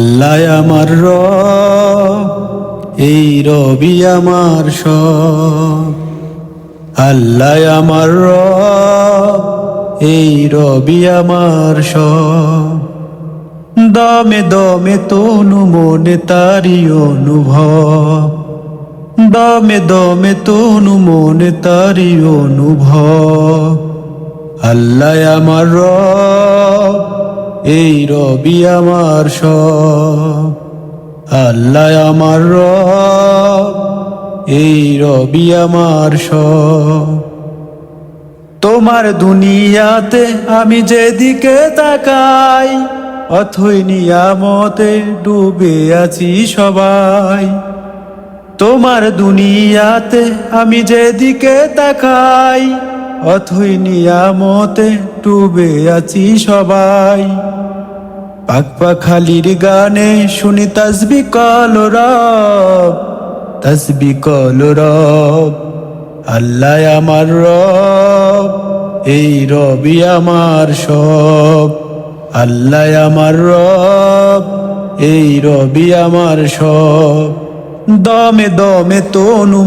আল্লাহ আমার রব, এই রবি আমার সব। আল্লাহ আমার রব, এই রবি আমার সব। দমে দমে তনু মনে তারি অনুভব, দমে দমে তনু মনে তারি অনুভব। আল্লাহ আমার রব, এই রবি আমার সব। আল্লাহ আমার রব, এই রবি আমার সব। তোমার দুনিয়াতে আমি যেদিকে তাকাই, অথই নিয়ামতে ডুবে আছি সবাই। তোমার দুনিয়াতে আমি যেদিকে তাকাই, অথই নিয়ামতে ডুবে আছি সবাই। পাক পাখালির গানে শুনি তাসবিহ কল রব, তাসবিহ কল রব। আল্লাহ আমার রব, এই রবি আমার সব। আল্লাহ আমার রব, এই রবি আমার সব। দমে দমে তনু